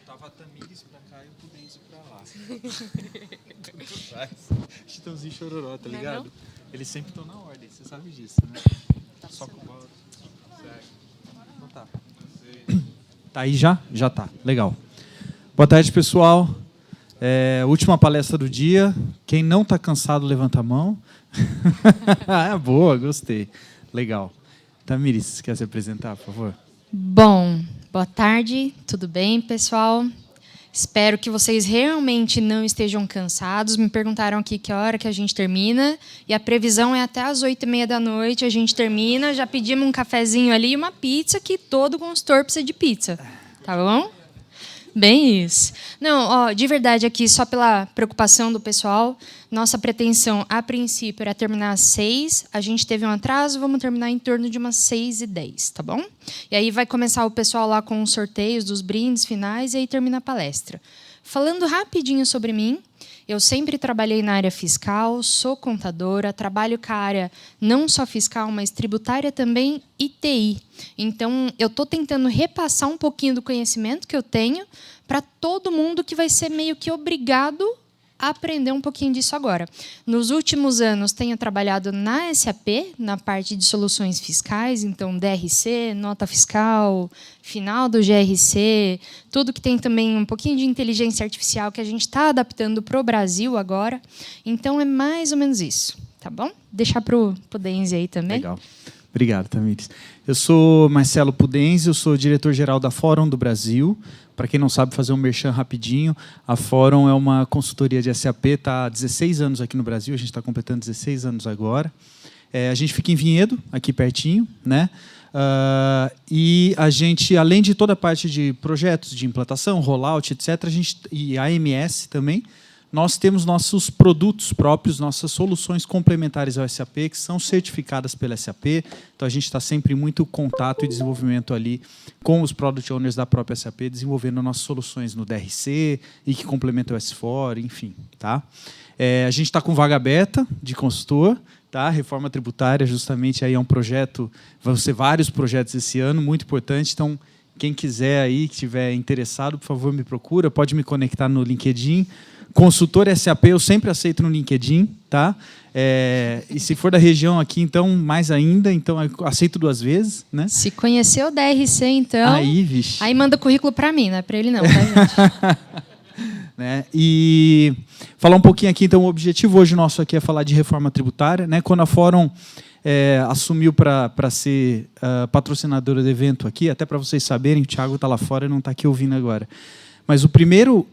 Tava a Tamires pra cá e o Pudense pra lá. Tanto faz. Chitãozinho e Chororó, tá ligado? Não? Eles sempre estão na ordem, você sabe disso, né? Só com bola. Então tá. Tá aí já? Já tá. Legal. Boa tarde, pessoal. Última palestra do dia. Quem não tá cansado, levanta a mão. Boa, gostei. Legal. Tamires, quer se apresentar, por favor? Bom, boa tarde, tudo bem, pessoal? Espero que vocês realmente não estejam cansados. Me perguntaram aqui que hora que a gente termina, e a previsão é até às 8h30 da noite, a gente termina, já pedimos um cafezinho ali e uma pizza, que todo consultor precisa de pizza, tá bom? Bem isso. Não, ó, de verdade aqui, só pela preocupação do pessoal, nossa pretensão, a princípio, era terminar às 6h, a gente teve um atraso, vamos terminar em torno de umas 6h10, tá bom? E aí vai começar o pessoal lá com os sorteios dos brindes finais, e aí termina a palestra. Falando rapidinho sobre mim, eu sempre trabalhei na área fiscal, sou contadora, trabalho com a área não só fiscal, mas tributária também e TI. Então, eu estou tentando repassar um pouquinho do conhecimento que eu tenho para todo mundo que vai ser meio que obrigado a aprender um pouquinho disso agora. Nos últimos anos, tenho trabalhado na SAP, na parte de soluções fiscais, então DRC, nota fiscal, final do GRC, tudo que tem também um pouquinho de inteligência artificial que a gente está adaptando para o Brasil agora. Então, é mais ou menos isso, tá bom? Deixar para o Pudense aí também. Legal. Obrigado, Tamires. Eu sou Marcelo Pudense, eu sou diretor-geral da Fórum do Brasil. Para quem não sabe, fazer um merchan rapidinho, a Fórum é uma consultoria de SAP, está há 16 anos aqui no Brasil, a gente está completando 16 anos agora. A gente fica em Vinhedo, aqui pertinho, né? E a gente, além de toda a parte de projetos de implantação, rollout, etc., e AMS também, nós temos nossos produtos próprios, nossas soluções complementares ao SAP, que são certificadas pela SAP. Então, a gente está sempre em muito contato e desenvolvimento ali com os Product Owners da própria SAP, desenvolvendo nossas soluções no DRC e que complementam o S4, enfim. Tá? A gente está com vaga aberta de consultor. Tá? Reforma tributária, justamente, aí é um projeto, vão ser vários projetos esse ano, muito importante. Então, quem quiser aí, que estiver interessado, por favor, me procura, pode me conectar no LinkedIn. Consultor SAP eu sempre aceito no LinkedIn, tá? E se for da região aqui, então, mais ainda, então eu aceito 2 vezes, né? Se conhecer o DRC, então, aí manda currículo para mim, não é para ele não, tá, gente? Né? E falar um pouquinho aqui, então, o objetivo hoje nosso aqui é falar de reforma tributária, né? Quando a Fórum assumiu para ser patrocinadora do evento aqui, até para vocês saberem, o Thiago está lá fora e não está aqui ouvindo agora. Mas o primeiro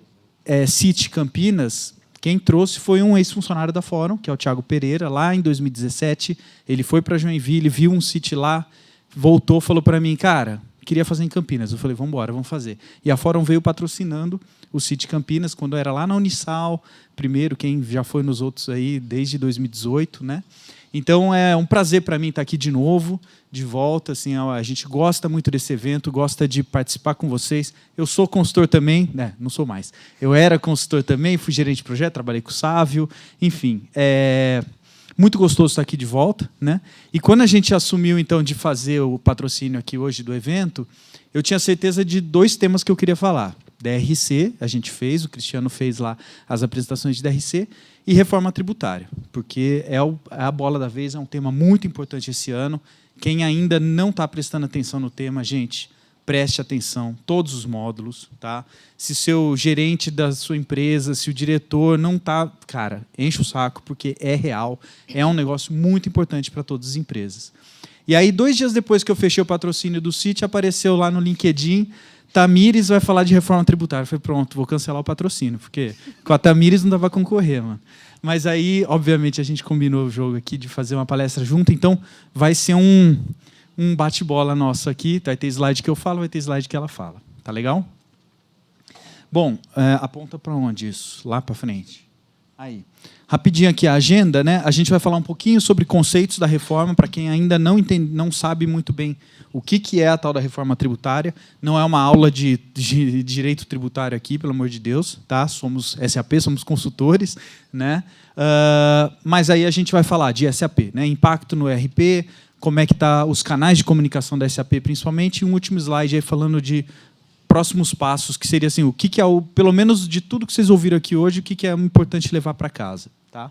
City Campinas, quem trouxe foi um ex-funcionário da Fórum, que é o Thiago Pereira, lá em 2017. Ele foi para Joinville, viu um City lá, voltou, falou para mim, cara, queria fazer em Campinas. Eu falei, vamos embora, vamos fazer. E a Fórum veio patrocinando o City Campinas, quando era lá na Unisal, primeiro, quem já foi nos outros aí desde 2018, né? Então, é um prazer para mim estar aqui de novo, de volta. Assim, a gente gosta muito desse evento, gosta de participar com vocês. Eu sou consultor também, não sou mais. Eu era consultor também, fui gerente de projeto, trabalhei com o Sávio, enfim. Muito gostoso estar aqui de volta, né? E quando a gente assumiu, então, de fazer o patrocínio aqui hoje do evento, eu tinha certeza de 2 temas que eu queria falar. DRC, a gente fez, o Cristiano fez lá as apresentações de DRC, e reforma tributária, porque é a bola da vez, é um tema muito importante esse ano. Quem ainda não está prestando atenção no tema, gente, preste atenção, todos os módulos. Tá? Se seu gerente da sua empresa, se o diretor não está... Cara, enche o saco, porque é real, é um negócio muito importante para todas as empresas. E aí, 2 dias depois que eu fechei o patrocínio do City, apareceu lá no LinkedIn, Tamires vai falar de reforma tributária. Eu falei, pronto, vou cancelar o patrocínio, porque com a Tamires não dava para concorrer, mano. Mas aí, obviamente, a gente combinou o jogo aqui de fazer uma palestra junto, então vai ser um bate-bola nosso aqui. Vai ter slide que eu falo, vai ter slide que ela fala. Tá legal? Bom, aponta para onde isso? Lá para frente. Aí. Rapidinho aqui a agenda, né? A gente vai falar um pouquinho sobre conceitos da reforma, para quem ainda não entende, não sabe muito bem o que é a tal da reforma tributária. Não é uma aula de direito tributário aqui, pelo amor de Deus, tá? Somos SAP, somos consultores, né? Mas aí a gente vai falar de SAP, né? Impacto no ERP, como é que tá os canais de comunicação da SAP, principalmente, e um último slide aí falando de próximos passos, que seria assim, o que é pelo menos de tudo que vocês ouviram aqui hoje, o que é importante levar para casa, tá?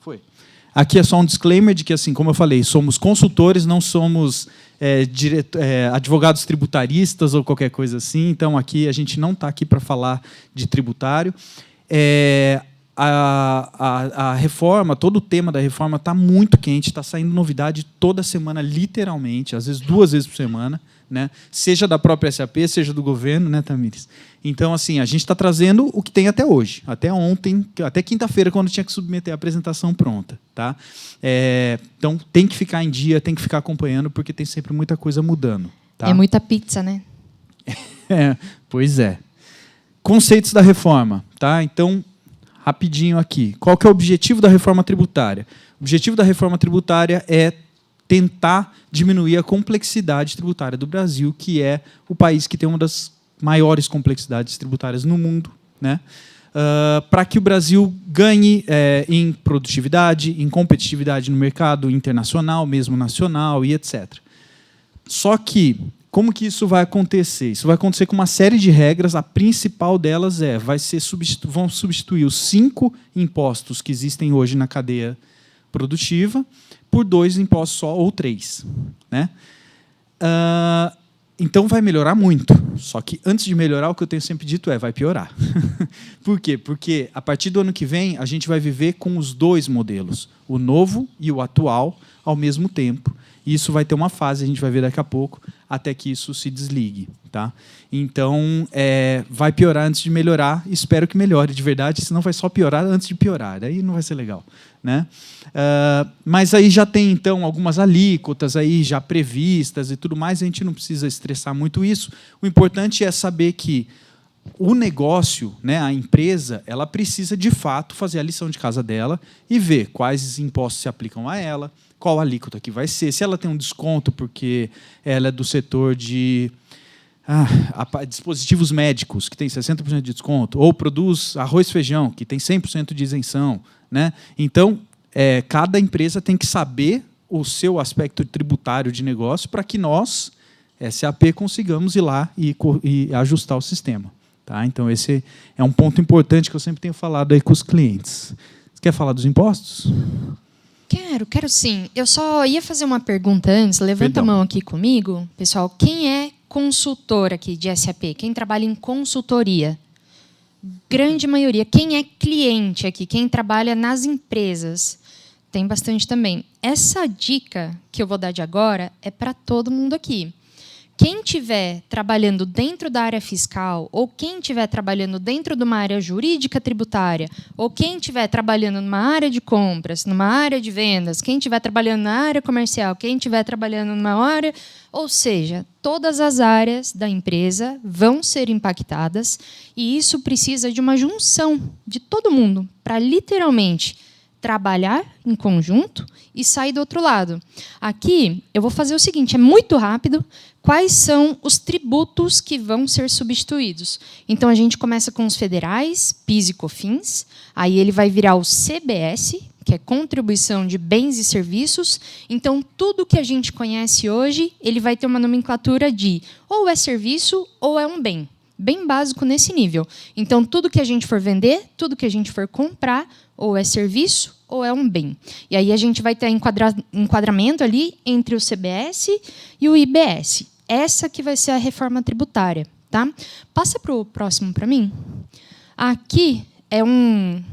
Foi. Aqui é só um disclaimer de que, assim, como eu falei, somos consultores, não somos advogados tributaristas ou qualquer coisa assim. Então, aqui a gente não está aqui para falar de tributário. A reforma, todo o tema da reforma está muito quente, está saindo novidade toda semana, literalmente, às vezes 2 vezes por semana, né? Seja da própria SAP, seja do governo, né, Tamires? Então, assim, a gente está trazendo o que tem até hoje, até ontem, até quinta-feira, quando tinha que submeter a apresentação pronta. Tá? Então, tem que ficar em dia, tem que ficar acompanhando, porque tem sempre muita coisa mudando. Tá? É muita pizza, né? Pois é. Conceitos da reforma. Tá? Então, rapidinho aqui. Qual que é o objetivo da reforma tributária? O objetivo da reforma tributária é tentar diminuir a complexidade tributária do Brasil, que é o país que tem uma das maiores complexidades tributárias no mundo, né? Para que o Brasil ganhe em produtividade, em competitividade no mercado internacional, mesmo nacional, e etc. Só que, como que isso vai acontecer? Isso vai acontecer com uma série de regras. A principal delas vão substituir os 5 impostos que existem hoje na cadeia produtiva por 2 impostos só, ou 3. Né? Então, vai melhorar muito. Só que, antes de melhorar, o que eu tenho sempre dito vai piorar. Por quê? Porque, a partir do ano que vem, a gente vai viver com os 2 modelos, o novo e o atual, ao mesmo tempo. E isso vai ter uma fase, a gente vai ver daqui a pouco, até que isso se desligue. Tá? Então, vai piorar antes de melhorar. Espero que melhore de verdade, senão vai só piorar antes de piorar. Aí não vai ser legal. Né? Mas aí já tem, então, algumas alíquotas aí já previstas e tudo mais. A gente não precisa estressar muito isso. O importante é saber que o negócio, né, a empresa, ela precisa, de fato, fazer a lição de casa dela e ver quais impostos se aplicam a ela, qual a alíquota que vai ser, se ela tem um desconto porque ela é do setor de dispositivos médicos, que tem 60% de desconto, ou produz arroz e feijão, que tem 100% de isenção. Né? Então, cada empresa tem que saber o seu aspecto tributário de negócio para que nós, SAP, consigamos ir lá e ajustar o sistema. Tá? Então, esse é um ponto importante que eu sempre tenho falado aí com os clientes. Você quer falar dos impostos? Quero sim. Eu só ia fazer uma pergunta antes. Levanta a mão aqui comigo. Pessoal, quem é consultor aqui de SAP? Quem trabalha em consultoria? Grande maioria. Quem é cliente aqui? Quem trabalha nas empresas? Tem bastante também. Essa dica que eu vou dar de agora é para todo mundo aqui. Quem estiver trabalhando dentro da área fiscal, ou quem estiver trabalhando dentro de uma área jurídica tributária, ou quem estiver trabalhando numa área de compras, numa área de vendas, quem estiver trabalhando na área comercial, quem estiver trabalhando numa área... Ou seja, todas as áreas da empresa vão ser impactadas e isso precisa de uma junção de todo mundo para, literalmente, trabalhar em conjunto e sair do outro lado. Aqui, eu vou fazer o seguinte, é muito rápido. Quais são os tributos que vão ser substituídos? Então, a gente começa com os federais, PIS e COFINS, aí ele vai virar o CBS, que é Contribuição de Bens e Serviços. Então, tudo que a gente conhece hoje, ele vai ter uma nomenclatura de ou é serviço ou é um bem. Bem básico nesse nível. Então, tudo que a gente for vender, tudo que a gente for comprar, ou é serviço ou é um bem. E aí a gente vai ter enquadramento ali entre o CBS e o IBS. Essa que vai ser a reforma tributária. Tá? Passa para o próximo para mim. Aqui é um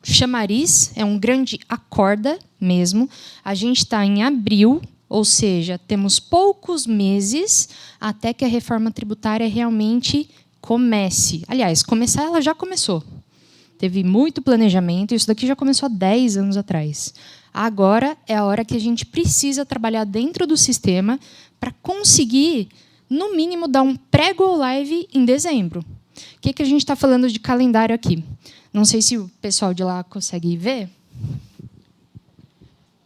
chamariz, é um grande acorda mesmo. A gente está em abril, ou seja, temos poucos meses até que a reforma tributária realmente comece. Aliás, começar ela já começou. Teve muito planejamento, isso daqui já começou há 10 anos atrás. Agora é a hora que a gente precisa trabalhar dentro do sistema para conseguir, no mínimo, dar um pré-go live em dezembro. O que a gente está falando de calendário aqui? Não sei se o pessoal de lá consegue ver.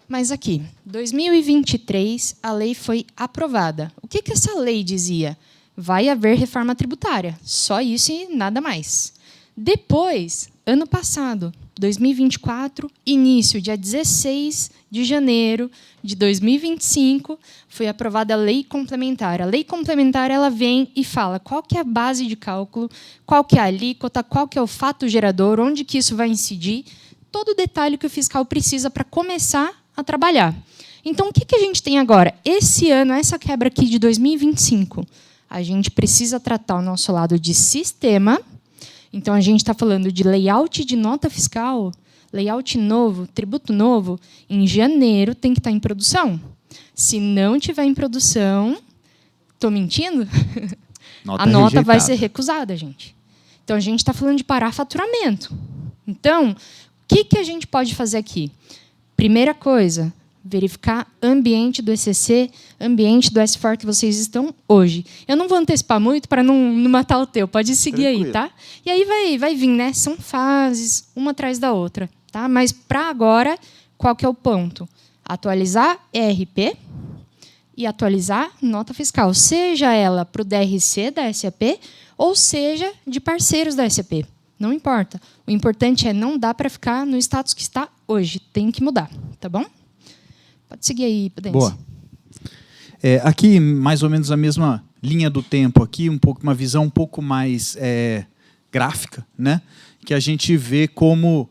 Mas aqui, 2023, a lei foi aprovada. O que essa lei dizia? Vai haver reforma tributária. Só isso e nada mais. Depois, ano passado, 2024, início, dia 16 de janeiro de 2025, foi aprovada a lei complementar. A lei complementar ela vem e fala qual que é a base de cálculo, qual que é a alíquota, qual que é o fato gerador, onde que isso vai incidir, todo o detalhe que o fiscal precisa para começar a trabalhar. Então, o que a gente tem agora? Esse ano, essa quebra aqui de 2025, a gente precisa tratar o nosso lado de sistema. Então, a gente está falando de layout de nota fiscal, layout novo, tributo novo, em janeiro tem que estar em produção. Se não tiver em produção, estou mentindo? A nota vai ser recusada, gente. Então, a gente está falando de parar faturamento. Então, o que a gente pode fazer aqui? Primeira coisa, verificar ambiente do ECC, ambiente do S4 que vocês estão hoje. Eu não vou antecipar muito para não matar o teu. Pode seguir tranquilo aí, tá? E aí vai vir, né? São fases, uma atrás da outra, tá? Mas para agora, qual que é o ponto? Atualizar ERP e atualizar nota fiscal, seja ela para o DRC da SAP ou seja de parceiros da SAP. Não importa. O importante é não dá para ficar no status que está hoje. Tem que mudar, tá bom? Pode seguir aí, Prudência. Boa. Aqui, mais ou menos a mesma linha do tempo, aqui uma visão um pouco mais gráfica, né? Que a gente vê como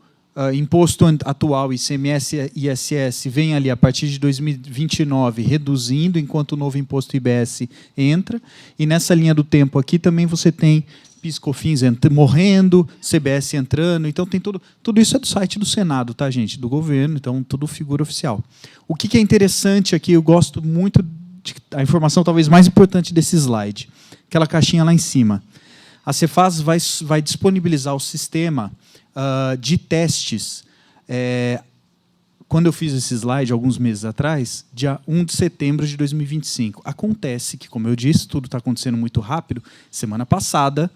imposto atual, ICMS e ISS, vem ali a partir de 2029 reduzindo, enquanto o novo imposto IBS entra. E nessa linha do tempo aqui também você tem PIS/COFINS morrendo, CBS entrando, então tem tudo isso é do site do Senado, tá, gente? Do governo, então tudo figura oficial. O que é interessante aqui, eu gosto muito, a informação talvez mais importante desse slide, aquela caixinha lá em cima. A Cefaz vai disponibilizar o sistema de testes, quando eu fiz esse slide, alguns meses atrás, dia 1 de setembro de 2025. Acontece que, como eu disse, tudo está acontecendo muito rápido. Semana passada,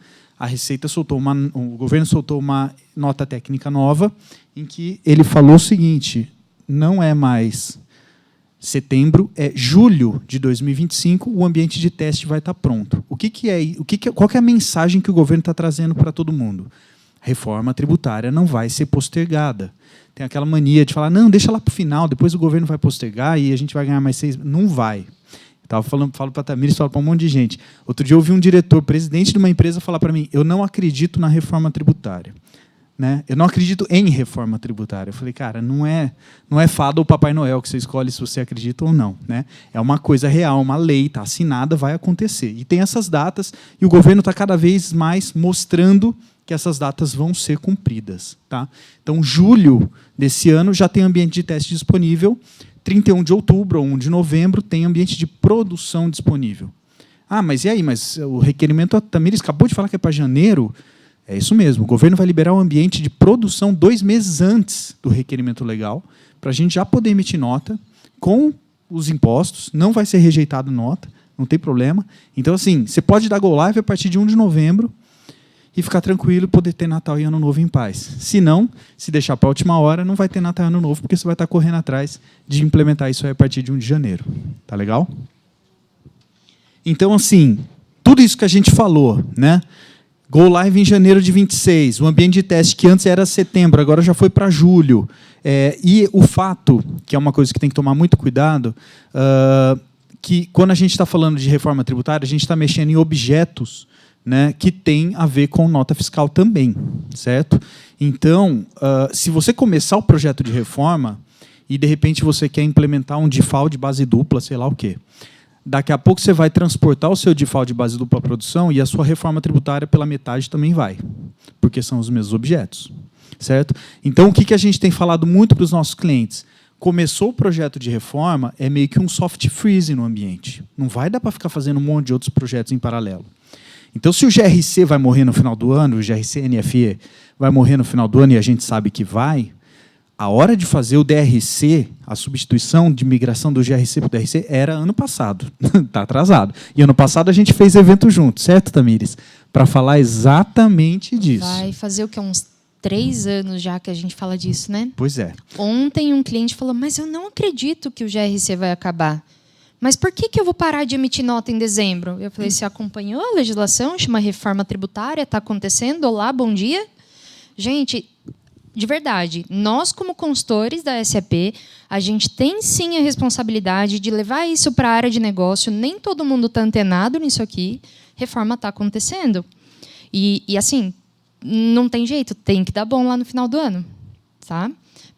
o governo soltou uma nota técnica nova, em que ele falou o seguinte, não é mais setembro, é julho de 2025, o ambiente de teste vai estar pronto. Qual que é a mensagem que o governo está trazendo para todo mundo? A reforma tributária não vai ser postergada. Tem aquela mania de falar, não, deixa lá para o final, depois o governo vai postergar e a gente vai ganhar mais 6. Não vai. Falo para a Tamires, falo para um monte de gente. Outro dia eu ouvi um diretor, presidente de uma empresa, falar para mim, eu não acredito na reforma tributária. Né? Eu não acredito em reforma tributária. Eu falei, cara, não é fada ou Papai Noel que você escolhe se você acredita ou não. Né? É uma coisa real, uma lei, está assinada, vai acontecer. E tem essas datas, e o governo está cada vez mais mostrando que essas datas vão ser cumpridas. Tá? Então, julho desse ano já tem ambiente de teste disponível, 31 de outubro ou 1 de novembro tem ambiente de produção disponível. Ah, mas e aí? Mas o requerimento, a Tamires acabou de falar que é para janeiro. É isso mesmo, o governo vai liberar o ambiente de produção 2 meses antes do requerimento legal, para a gente já poder emitir nota com os impostos, não vai ser rejeitado nota, não tem problema. Então, assim, você pode dar go live a partir de 1 de novembro, e ficar tranquilo e poder ter Natal e Ano Novo em paz. Se não, se deixar para a última hora, não vai ter Natal e Ano Novo, porque você vai estar correndo atrás de implementar isso aí a partir de 1 de janeiro. Tá legal? Então, assim, tudo isso que a gente falou, né? Go live em janeiro de 26, o ambiente de teste que antes era setembro, agora já foi para julho. E o fato, que é uma coisa que tem que tomar muito cuidado, que quando a gente está falando de reforma tributária, a gente está mexendo em objetos, né, que tem a ver com nota fiscal também, certo? Então, se você começar o projeto de reforma e, de repente, você quer implementar um default de base dupla, sei lá o quê, daqui a pouco você vai transportar o seu default de base dupla à produção e a sua reforma tributária pela metade também vai, porque são os mesmos objetos, certo? Então, o que a gente tem falado muito para os nossos clientes? Começou o projeto de reforma, é meio que um soft freeze no ambiente. Não vai dar para ficar fazendo um monte de outros projetos em paralelo. Então, se o GRC vai morrer no final do ano, o GRC NFE vai morrer no final do ano e a gente sabe que vai, a hora de fazer o DRC, a substituição de migração do GRC para o DRC, era ano passado. Está atrasado. E ano passado a gente fez evento junto, certo, Tamires? Para falar exatamente disso. Vai fazer o quê? Uns 3 anos já que a gente fala disso, né? Pois é. Ontem um cliente falou, mas eu não acredito que o GRC vai acabar. Mas por que eu vou parar de emitir nota em dezembro? Eu falei, você acompanhou a legislação? Chama reforma tributária, está acontecendo? Olá, bom dia. Gente, de verdade, nós como consultores da SAP, a gente tem sim a responsabilidade de levar isso para a área de negócio. Nem todo mundo está antenado nisso aqui. Reforma está acontecendo. E assim, não tem jeito, tem que dar bom lá no final do ano. Tá?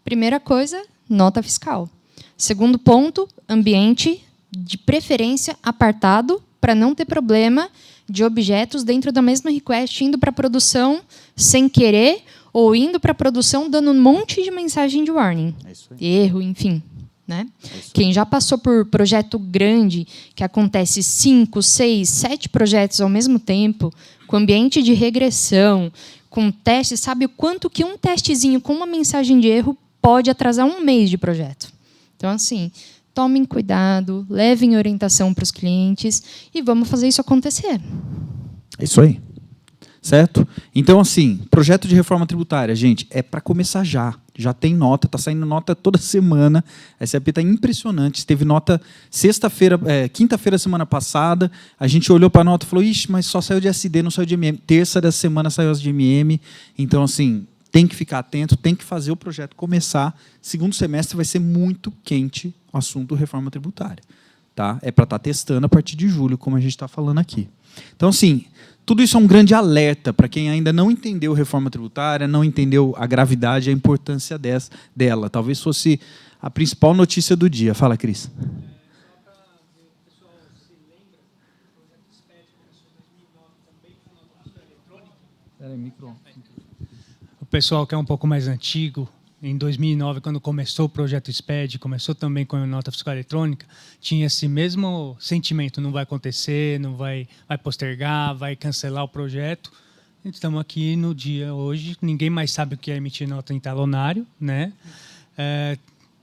Primeira coisa, nota fiscal. Segundo ponto, ambiente, de preferência apartado, para não ter problema de objetos dentro da mesma request indo para a produção sem querer, ou indo para a produção dando um monte de mensagem de warning. Erro, enfim. Né? Quem já passou por projeto grande, que acontece 5, 6, 7 projetos ao mesmo tempo, com ambiente de regressão, com teste, sabe o quanto que um testezinho com uma mensagem de erro pode atrasar um mês de projeto. Então, assim, tomem cuidado, levem orientação para os clientes e vamos fazer isso acontecer. É isso aí. Certo? Então, assim, projeto de reforma tributária, gente, é para começar já. Já tem nota, está saindo nota toda semana. A SAP está impressionante. Teve nota quinta-feira, semana passada. A gente olhou para a nota e falou, ixi, mas só saiu de SD, não saiu de MM. Terça dessa semana saiu as de MM. Então, assim, tem que ficar atento, tem que fazer o projeto começar. Segundo semestre vai ser muito quente o assunto reforma tributária. Tá? É para estar testando a partir de julho, como a gente está falando aqui. Então, assim, tudo isso é um grande alerta para quem ainda não entendeu reforma tributária, não entendeu a gravidade e a importância dela. Talvez fosse a principal notícia do dia. Fala, Cris. O pessoal que é um pouco mais antigo, em 2009, quando começou o projeto SPED, começou também com a nota fiscal eletrônica, tinha esse mesmo sentimento, não vai acontecer, não vai postergar, vai cancelar o projeto. Estamos aqui no dia hoje, ninguém mais sabe o que é emitir nota em talonário, né?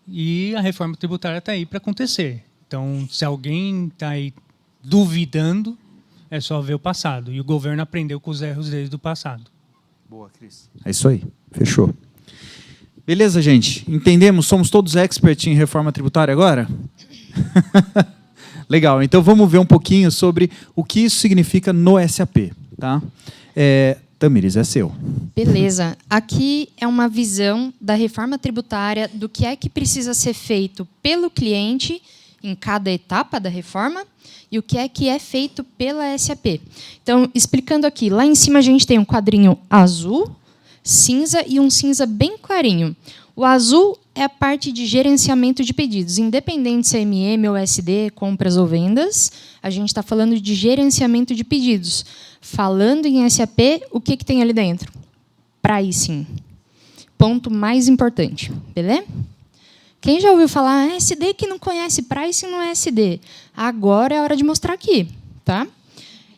E a reforma tributária está aí para acontecer. Então, se alguém está aí duvidando, é só ver o passado. E o governo aprendeu com os erros deles do passado. Boa, Cris. É isso aí, fechou. Beleza, gente? Entendemos? Somos todos experts em reforma tributária agora? Legal, então vamos ver um pouquinho sobre o que isso significa no SAP. Tá? Tamires, é seu. Beleza. Aqui é uma visão da reforma tributária, do que é que precisa ser feito pelo cliente em cada etapa da reforma e o que é feito pela SAP. Então, explicando aqui, lá em cima a gente tem um quadrinho azul, cinza e um cinza bem clarinho. O azul é a parte de gerenciamento de pedidos. Independente se é MM ou SD, compras ou vendas, a gente está falando de gerenciamento de pedidos. Falando em SAP, o que tem ali dentro? Pricing. Ponto mais importante. Beleza? Quem já ouviu falar, SD que não conhece pricing não é SD. Agora é a hora de mostrar aqui. Tá?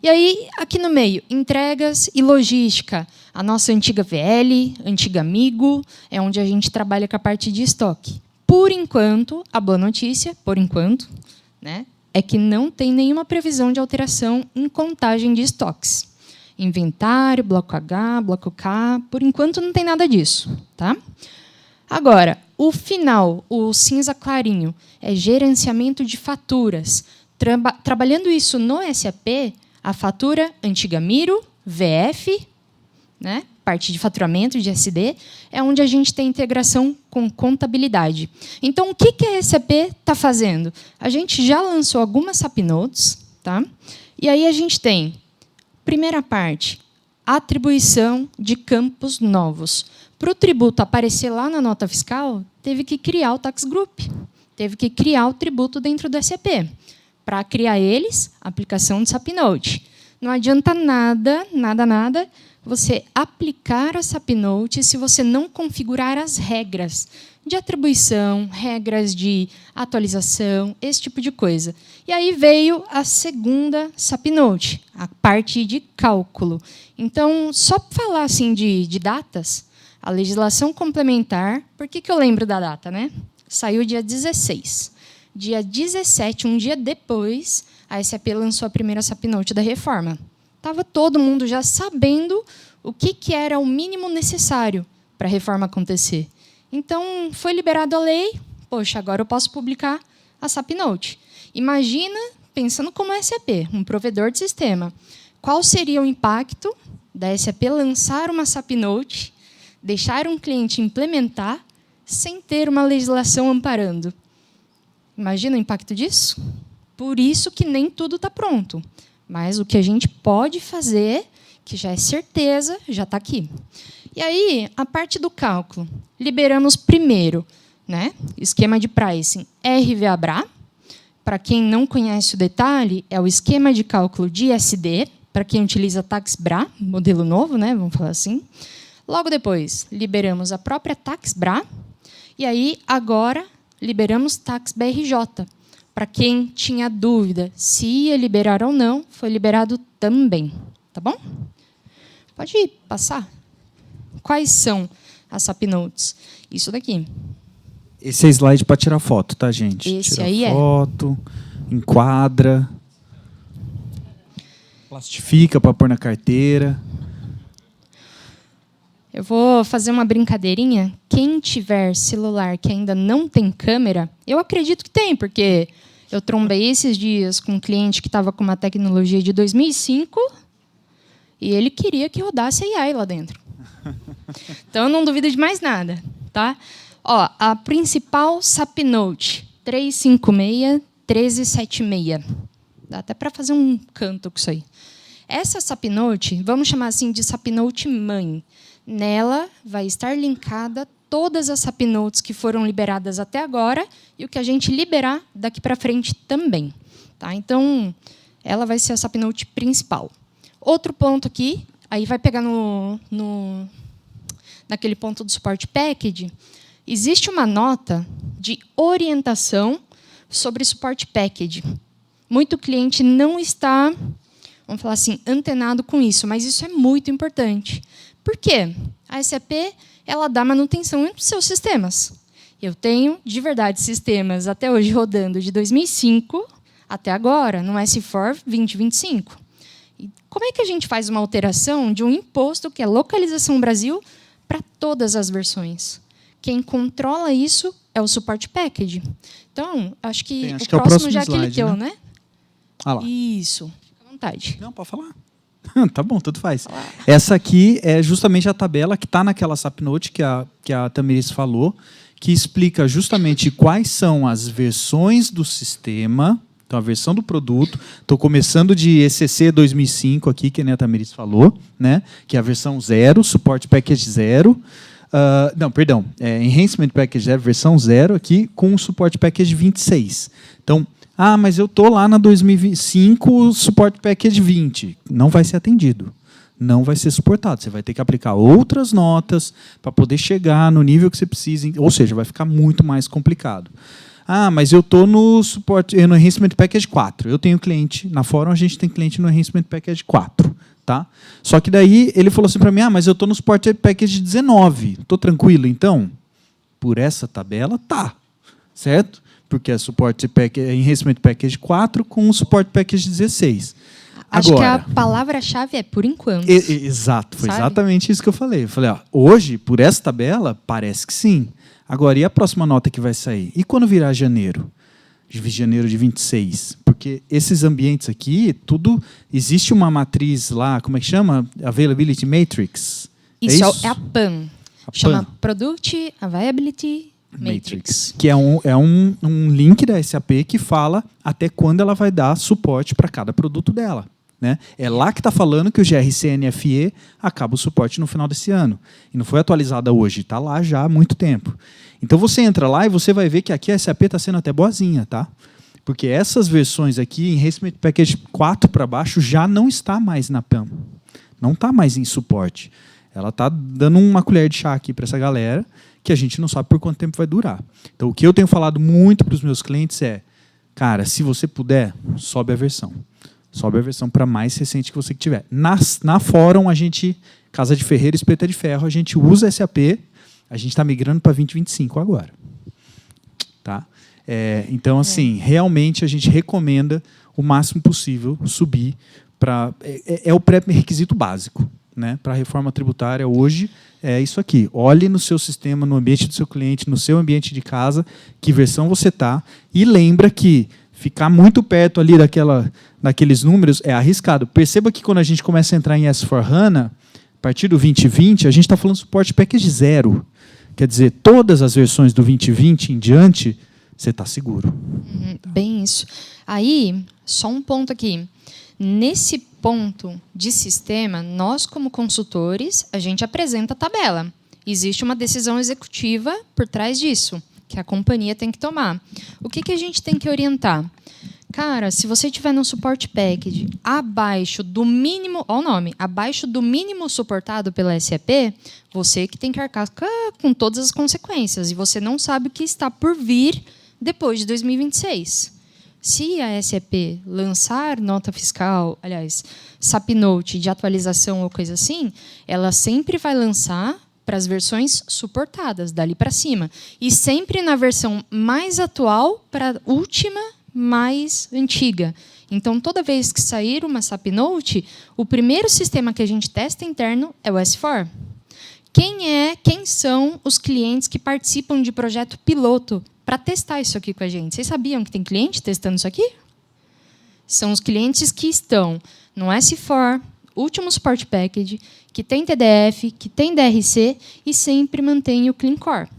E aí, aqui no meio, entregas e logística. A nossa antiga VL, antiga Amigo, é onde a gente trabalha com a parte de estoque. Por enquanto, a boa notícia, por enquanto, né, é que não tem nenhuma previsão de alteração em contagem de estoques. Inventário, bloco H, bloco K, por enquanto não tem nada disso. Tá? Agora, o final, o cinza clarinho, é gerenciamento de faturas. Trabalhando isso no SAP, a fatura antiga Miro, VF, né? Parte de faturamento de SD, é onde a gente tem integração com contabilidade. Então, o que a SAP está fazendo? A gente já lançou algumas SAP Notes, tá? E aí a gente tem, primeira parte, atribuição de campos novos. Para o tributo aparecer lá na nota fiscal, teve que criar o Tax Group, teve que criar o tributo dentro do SAP. Para criar eles, aplicação de SAP Note. Não adianta nada, você aplicar a SAP Note se você não configurar as regras de atribuição, regras de atualização, esse tipo de coisa. E aí veio a segunda SAP Note, a parte de cálculo. Então, só para falar assim de datas, a legislação complementar, por que eu lembro da data, né? Saiu dia 16. Dia 17, um dia depois, a SAP lançou a primeira SAP Note da reforma. Estava todo mundo já sabendo o que era o mínimo necessário para a reforma acontecer. Então, foi liberada a lei, poxa, agora eu posso publicar a SAP Note. Imagina, pensando como SAP, um provedor de sistema, qual seria o impacto da SAP lançar uma SAP Note deixar um cliente implementar sem ter uma legislação amparando. Imagina o impacto disso? Por isso que nem tudo está pronto. Mas o que a gente pode fazer, que já é certeza, já está aqui. E aí, a parte do cálculo. Liberamos primeiro, né, esquema de pricing RVA-BRA. Para quem não conhece o detalhe, é o esquema de cálculo de ISD, para quem utiliza Tax-BRA, modelo novo, né, vamos falar assim. Logo depois, liberamos a própria Tax-BRA. E aí, agora, liberamos Tax-BRJ. Para quem tinha dúvida se ia liberar ou não, foi liberado também. Tá bom? Pode passar. Quais são as SAP Notes? Isso daqui. Esse é slide para tirar foto, tá, gente? Esse Tira aí foto, enquadra, plastifica para pôr na carteira. Eu vou fazer uma brincadeirinha. Quem tiver celular que ainda não tem câmera, eu acredito que tem, porque eu trombei esses dias com um cliente que estava com uma tecnologia de 2005 e ele queria que rodasse AI lá dentro. Então, eu não duvido de mais nada. Tá? Ó, a principal SAP Note, 356-1376. Dá até para fazer um canto com isso aí. Essa SAP Note, vamos chamar assim de SAP Note mãe. Nela vai estar linkada todas as SAP Notes que foram liberadas até agora e o que a gente liberar daqui para frente também. Tá? Então, ela vai ser a SAP Note principal. Outro ponto aqui, aí vai pegar naquele ponto do Support Package, existe uma nota de orientação sobre Support Package. Muito cliente não está, vamos falar assim, antenado com isso, mas isso é muito importante. Por quê? A SAP ela dá manutenção nos seus sistemas. Eu tenho, de verdade, sistemas até hoje rodando de 2005 até agora, no S4 2025. E como é que a gente faz uma alteração de um imposto que é localização Brasil para todas as versões? Quem controla isso é o Support Package. Então, acho que o próximo já é aquele slide, teu, né? Ah lá. Isso. Fica à vontade. Não, pode falar. Tá bom, tudo faz. Essa aqui é justamente a tabela que está naquela SAP Note que a Tamiris falou, que explica justamente quais são as versões do sistema, então a versão do produto. Estou começando de ECC 2005 aqui, que a Tamiris falou, né? Que é a versão 0, Support Package 0. Não, perdão, Enhancement Package 0, versão 0 aqui, com o Support Package 26. Então, mas eu estou lá na 2005, Support Package 20. Não vai ser atendido. Não vai ser suportado. Você vai ter que aplicar outras notas para poder chegar no nível que você precisa. Ou seja, vai ficar muito mais complicado. Mas eu estou no Enhancement Package 4. Eu tenho cliente, na Fórum a gente tem cliente no Enhancement Package 4. Tá? Só que daí ele falou assim para mim, mas eu estou no Support Package 19. Estou tranquilo, então? Por essa tabela, tá. Certo? Porque é Enhancement Package 4 com o Support Package 16. Acho que a palavra-chave é por enquanto. Exato, foi exatamente isso que eu falei. Eu falei, hoje, por essa tabela, parece que sim. Agora, e a próxima nota que vai sair? E quando virar janeiro? Janeiro de 26? Porque esses ambientes aqui, tudo... Existe uma matriz lá, como é que chama? Availability Matrix. Isso é a PAM. Chama Product Availability Matrix. Que é um link da SAP que fala até quando ela vai dar suporte para cada produto dela. Né? É lá que está falando que o GRC-NFE acaba o suporte no final desse ano. E não foi atualizada hoje, está lá já há muito tempo. Então você entra lá e você vai ver que aqui a SAP está sendo até boazinha, tá? Porque essas versões aqui, em Enhancement Package 4 para baixo, já não está mais na PAM. Não está mais em suporte. Ela está dando uma colher de chá aqui para essa galera, que a gente não sabe por quanto tempo vai durar. Então, o que eu tenho falado muito para os meus clientes é, cara, se você puder, sobe a versão. Sobe a versão para mais recente que você tiver. Na Fórum, a gente, Casa de Ferreira, Espeta de Ferro, a gente usa SAP, a gente está migrando para 2025 agora. Tá? Então, assim, realmente a gente recomenda o máximo possível subir para... É o pré-requisito básico. Né, para a reforma tributária hoje é isso aqui. Olhe no seu sistema, no ambiente do seu cliente, no seu ambiente de casa, que versão você está, e lembra que ficar muito perto ali daqueles números é arriscado. Perceba que quando a gente começa a entrar em S4HANA, partir do 2020, a gente está falando suporte package 0. Quer dizer, todas as versões do 2020 em diante, você está seguro. Bem isso. Aí, só um ponto aqui. Nesse ponto de sistema, nós, como consultores, a gente apresenta a tabela. Existe uma decisão executiva por trás disso, que a companhia tem que tomar. O que a gente tem que orientar? Cara, se você tiver no suporte package abaixo do mínimo, olha o nome, abaixo do mínimo suportado pela SAP, você que tem que arcar com todas as consequências e você não sabe o que está por vir depois de 2026. Se a SAP lançar nota fiscal, aliás, SAP Note de atualização ou coisa assim, ela sempre vai lançar para as versões suportadas, dali para cima. E sempre na versão mais atual para a última mais antiga. Então, toda vez que sair uma SAP Note, o primeiro sistema que a gente testa interno é o S4. Quem são os clientes que participam de projeto piloto para testar isso aqui com a gente? Vocês sabiam que tem cliente testando isso aqui? São os clientes que estão no S4, último support package, que tem TDF, que tem DRC e sempre mantém o Clean Core.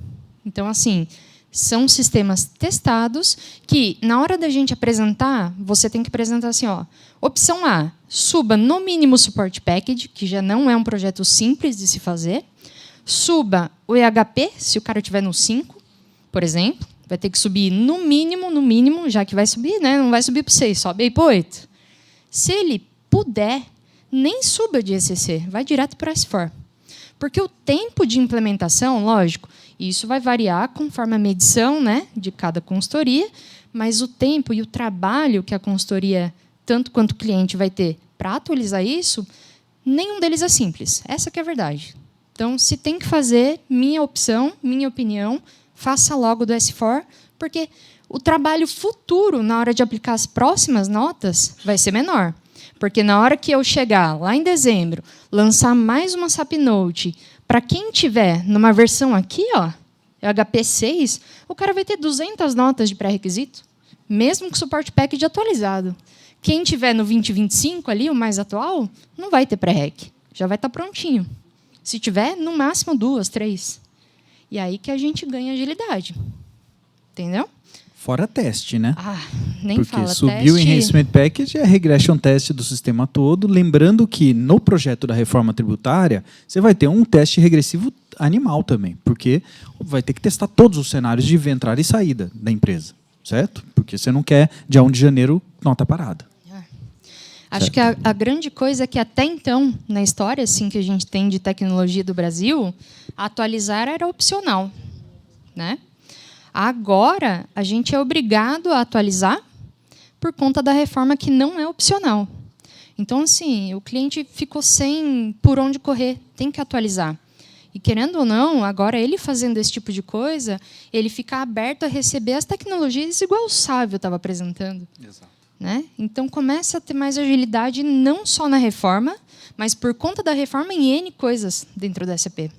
Então, assim, são sistemas testados que, na hora da gente apresentar, você tem que apresentar assim, ó, opção A, suba no mínimo support package, que já não é um projeto simples de se fazer. Suba o EHP, se o cara estiver no 5, por exemplo, vai ter que subir no mínimo, já que vai subir, né? Não vai subir para o 6, sobe aí para o 8. Se ele puder, nem suba de ECC, vai direto para o S4. Porque o tempo de implementação, lógico, isso vai variar conforme a medição, né, de cada consultoria, mas o tempo e o trabalho que a consultoria, tanto quanto o cliente, vai ter para atualizar isso, nenhum deles é simples. Essa que é a verdade. Então, se tem que fazer, minha opção, minha opinião, faça logo do S4, porque o trabalho futuro, na hora de aplicar as próximas notas, vai ser menor. Porque na hora que eu chegar lá em dezembro, lançar mais uma SAP Note, para quem tiver numa versão aqui, ó, HP 6, o cara vai ter 200 notas de pré-requisito, mesmo com o suporte package atualizado. Quem tiver no 2025 ali, o mais atual, não vai ter pré-req, já vai estar prontinho. Se tiver, no máximo 2, 3. E aí que a gente ganha agilidade. Entendeu? Fora teste, né? Nem porque fala. Subiu o Enhancement Package é a regression test do sistema todo. Lembrando que no projeto da reforma tributária, você vai ter um teste regressivo animal também, porque vai ter que testar todos os cenários de entrada e saída da empresa, certo? Porque você não quer, dia 1 de janeiro, nota parada. Acho que a grande coisa é que até então, na história assim, que a gente tem de tecnologia do Brasil, atualizar era opcional, né? Agora, a gente é obrigado a atualizar por conta da reforma que não é opcional. Então, assim, o cliente ficou sem por onde correr, tem que atualizar. E, querendo ou não, agora ele fazendo esse tipo de coisa, ele fica aberto a receber as tecnologias igual o Sávio estava apresentando. Exato. Né? Então, começa a ter mais agilidade não só na reforma, mas por conta da reforma em N coisas dentro da SAP.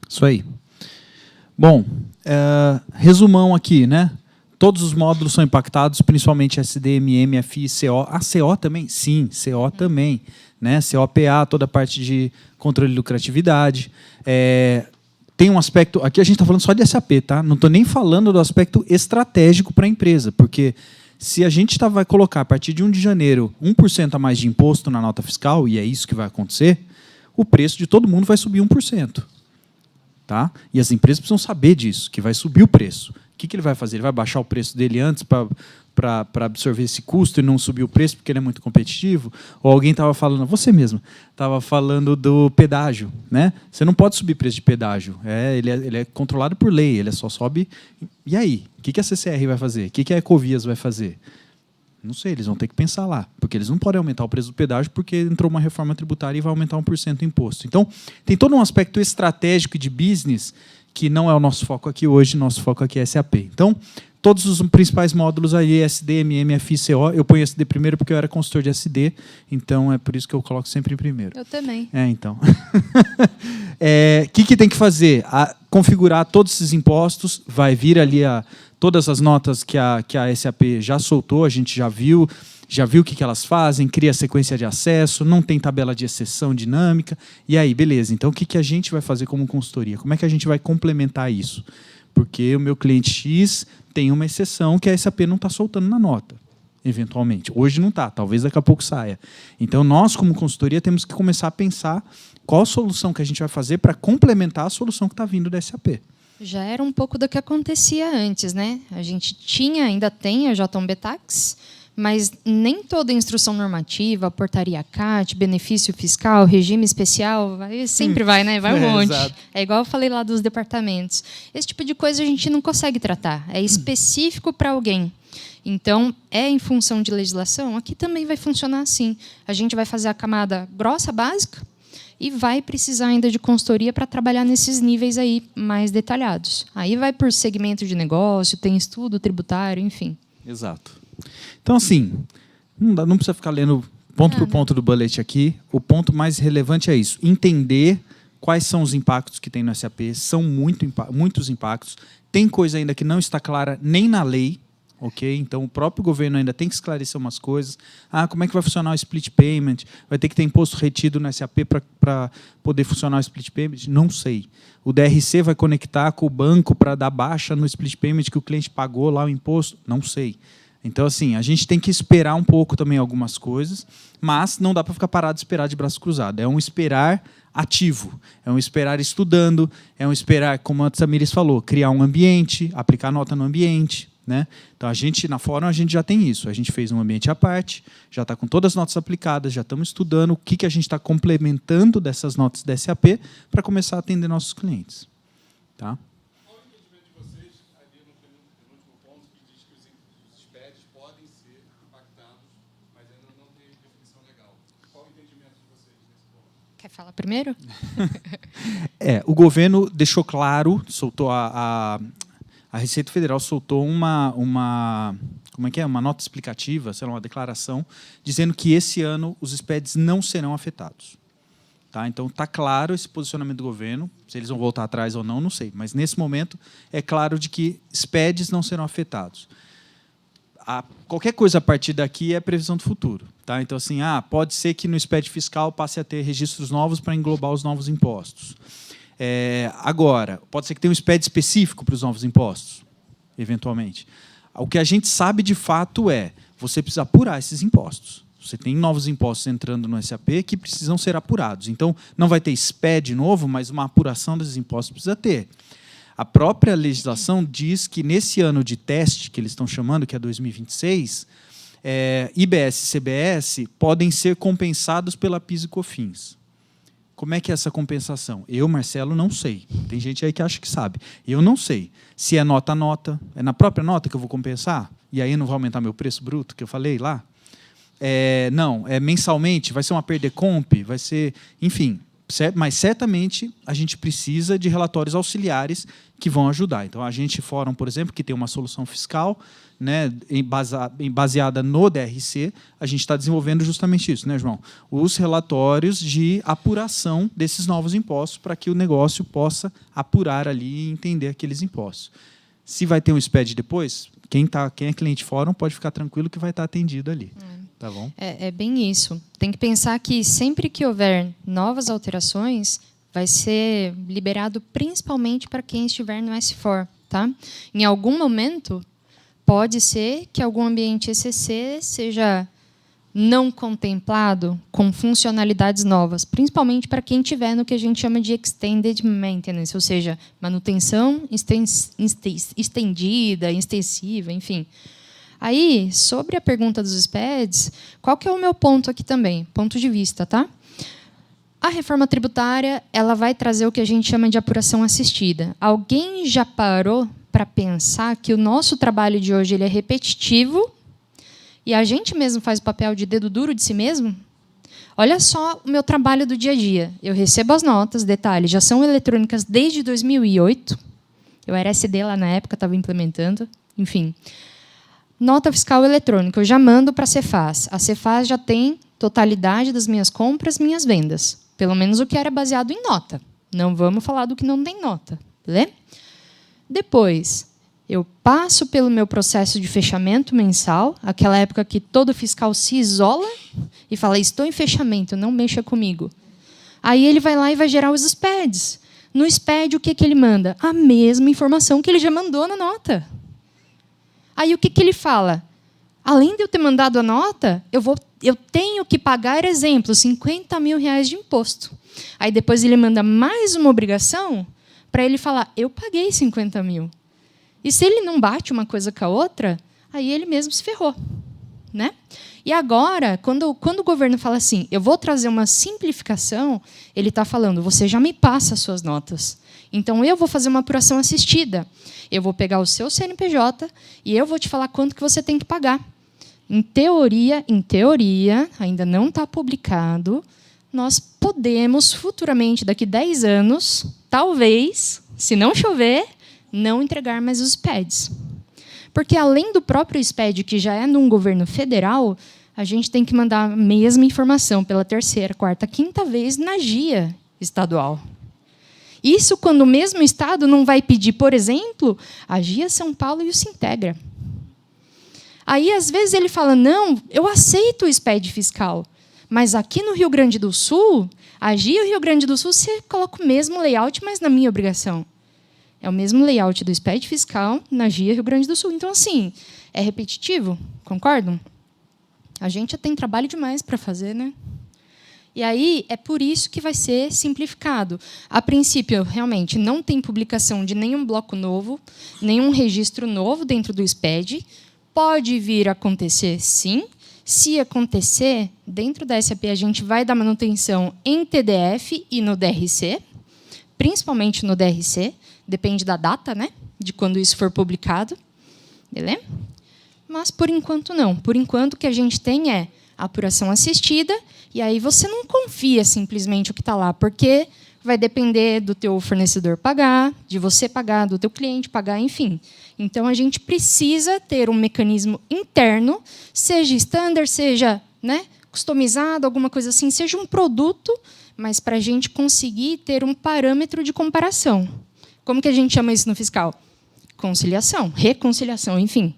Isso aí. Bom, resumão aqui, né? Todos os módulos são impactados, principalmente SD, MM, FI, CO. A CO também? Sim, CO também. Né? COPA, toda a parte de controle de lucratividade. Tem um aspecto... Aqui a gente está falando só de SAP, tá? Não estou nem falando do aspecto estratégico para a empresa, porque se a gente vai colocar, a partir de 1 de janeiro, 1% a mais de imposto na nota fiscal, e é isso que vai acontecer, o preço de todo mundo vai subir 1%. Tá? E as empresas precisam saber disso, que vai subir o preço. O que ele vai fazer? Ele vai baixar o preço dele antes para absorver esse custo e não subir o preço porque ele é muito competitivo? Ou alguém estava falando, você mesmo, estava falando do pedágio. Né? Você não pode subir preço de pedágio. Ele é controlado por lei, ele só sobe. E aí? O que a CCR vai fazer? O que a Ecovias vai fazer? Não sei, eles vão ter que pensar lá, porque eles não podem aumentar o preço do pedágio porque entrou uma reforma tributária e vai aumentar 1% o imposto. Então, tem todo um aspecto estratégico de business que não é o nosso foco aqui hoje, nosso foco aqui é SAP. Então, todos os principais módulos aí, SD, MM, FI, CO, eu ponho SD primeiro porque eu era consultor de SD, então é por isso que eu coloco sempre em primeiro. Eu também. Então. O que tem que fazer? Configurar todos esses impostos, vai vir ali todas as notas que a SAP já soltou, a gente já viu o que elas fazem, cria sequência de acesso, não tem tabela de exceção dinâmica. E aí, beleza, então o que a gente vai fazer como consultoria? Como é que a gente vai complementar isso? Porque o meu cliente X tem uma exceção que a SAP não está soltando na nota, eventualmente. Hoje não está, talvez daqui a pouco saia. Então, nós, como consultoria, temos que começar a pensar qual a solução que a gente vai fazer para complementar a solução que está vindo da SAP. Já era um pouco do que acontecia antes, né? A gente ainda tem a J1B Tax, mas nem toda instrução normativa, portaria CAT, benefício fiscal, regime especial, sempre vai, né? Vai um monte. Exato. É igual eu falei lá dos departamentos. Esse tipo de coisa a gente não consegue tratar. É específico para alguém. Então, é em função de legislação, aqui também vai funcionar assim. A gente vai fazer a camada grossa, básica, e vai precisar ainda de consultoria para trabalhar nesses níveis aí mais detalhados. Aí vai por segmento de negócio, tem estudo tributário, enfim. Exato. Então, assim, não precisa ficar lendo ponto por ponto do bullet aqui. O ponto mais relevante é isso. Entender quais são os impactos que tem no SAP. São muitos impactos. Tem coisa ainda que não está clara nem na lei. Okay? Então, o próprio governo ainda tem que esclarecer umas coisas. Como é que vai funcionar o split payment? Vai ter que ter imposto retido no SAP para poder funcionar o split payment? Não sei. O DRC vai conectar com o banco para dar baixa no split payment que o cliente pagou lá o imposto? Não sei. Então, assim, a gente tem que esperar um pouco também algumas coisas, mas não dá para ficar parado e esperar de braço cruzado. É um esperar ativo, é um esperar estudando, é um esperar, como a Tamires falou, criar um ambiente, aplicar nota no ambiente. Né? Então, na Fórum, a gente já tem isso. A gente fez um ambiente à parte, já está com todas as notas aplicadas, já estamos estudando o que a gente está complementando dessas notas da SAP para começar a atender nossos clientes. Tá? Qual o entendimento de vocês, ali no penúltimo ponto, que diz que os SPEDs podem ser impactados, mas ainda não tem definição legal? Qual o entendimento de vocês nesse ponto? Quer falar primeiro? O governo deixou claro, soltou a Receita Federal soltou uma nota explicativa, sei lá, uma declaração, dizendo que esse ano os SPEDs não serão afetados. Tá? Então, está claro esse posicionamento do governo. Se eles vão voltar atrás ou não, não sei. Mas, nesse momento, é claro de que SPEDs não serão afetados. Qualquer coisa a partir daqui é previsão do futuro. Tá? Então, assim, pode ser que no SPED fiscal passe a ter registros novos para englobar os novos impostos. Agora, pode ser que tenha um SPED específico para os novos impostos, eventualmente. O que a gente sabe de fato você precisa apurar esses impostos. Você tem novos impostos entrando no SAP que precisam ser apurados. Então, não vai ter SPED novo, mas uma apuração desses impostos precisa ter. A própria legislação diz que nesse ano de teste, que eles estão chamando, que é 2026, IBS e CBS podem ser compensados pela PIS e COFINS. Como é que é essa compensação? Eu, Marcelo, não sei. Tem gente aí que acha que sabe. Eu não sei. Se é nota a nota, é na própria nota que eu vou compensar? E aí não vai aumentar meu preço bruto, que eu falei lá? Não, mensalmente, vai ser uma perda comp, vai ser... Enfim, mas certamente a gente precisa de relatórios auxiliares que vão ajudar. Então, a gente, Fórum, por exemplo, que tem uma solução fiscal, né, baseada no DRC, a gente está desenvolvendo justamente isso, né, João? Os relatórios de apuração desses novos impostos para que o negócio possa apurar ali e entender aqueles impostos. Se vai ter um SPED depois, quem é cliente Fórum pode ficar tranquilo que vai estar atendido ali. Tá bom? É bem isso. Tem que pensar que sempre que houver novas alterações, vai ser liberado principalmente para quem estiver no S4. Tá? Em algum momento, pode ser que algum ambiente ECC seja não contemplado com funcionalidades novas, principalmente para quem estiver no que a gente chama de Extended Maintenance, ou seja, manutenção estendida, extensiva, enfim. Aí, sobre a pergunta dos SPEDs, qual que é o meu ponto aqui também? Ponto de vista, tá? A reforma tributária, ela vai trazer o que a gente chama de apuração assistida. Alguém já parou para pensar que o nosso trabalho de hoje ele é repetitivo e a gente mesmo faz o papel de dedo duro de si mesmo? Olha só o meu trabalho do dia a dia. Eu recebo as notas, detalhe, já são eletrônicas desde 2008. Eu era SD lá na época, estava implementando, enfim. Nota fiscal eletrônica, eu já mando para a Cefaz. A Cefaz já tem totalidade das minhas compras, minhas vendas. Pelo menos o que era baseado em nota. Não vamos falar do que não tem nota. Beleza? Depois, Eu passo pelo meu processo de fechamento mensal, aquela época que todo fiscal se isola e fala, estou em fechamento, não mexa comigo. Aí ele vai lá e vai gerar os SPEDs. No SPED, o que ele manda? A mesma informação que ele já mandou na nota. Aí o que ele fala? Além de eu ter mandado a nota, eu tenho que pagar, exemplo, R$50 mil de imposto. Aí depois ele manda mais uma obrigação para ele falar, eu paguei 50 mil. E se ele não bate uma coisa com a outra, aí ele mesmo se ferrou. Né? E agora, quando o governo fala assim, eu vou trazer uma simplificação, ele está falando, você já me passa as suas notas. Então, eu vou fazer uma apuração assistida. Eu vou pegar o seu CNPJ e eu vou te falar quanto que você tem que pagar. Em teoria, ainda não está publicado, nós podemos, futuramente, daqui 10 anos, talvez, se não chover, não entregar mais os SPEDs. Porque, além do próprio SPED, que já é num governo federal, a gente tem que mandar a mesma informação pela terceira, quarta, quinta vez na GIA estadual. Isso quando o mesmo Estado não vai pedir, por exemplo, a GIA São Paulo e o Sintegra. Aí, às vezes, ele fala, não, eu aceito o SPED fiscal, mas aqui no Rio Grande do Sul, a GIA e o Rio Grande do Sul, você coloca o mesmo layout, mas na minha obrigação. É o mesmo layout do SPED fiscal na GIA Rio Grande do Sul. Então, assim, é repetitivo, concordam? A gente já tem trabalho demais para fazer, né? E aí, é por isso que vai ser simplificado. A princípio, realmente, não tem publicação de nenhum bloco novo, nenhum registro novo dentro do SPED. Pode vir a acontecer, sim. Se acontecer, dentro da SAP, a gente vai dar manutenção em TDF e no DRC, principalmente no DRC, depende da data, né, de quando isso for publicado. Beleza? Mas, por enquanto, não. Por enquanto, o que a gente tem é apuração assistida, e aí você não confia simplesmente o que está lá, porque vai depender do teu fornecedor pagar, de você pagar, do teu cliente pagar, enfim. Então, a gente precisa ter um mecanismo interno, seja standard, seja, né, customizado, alguma coisa assim, seja um produto, mas para a gente conseguir ter um parâmetro de comparação. Como que a gente chama isso no fiscal? Conciliação, reconciliação, enfim.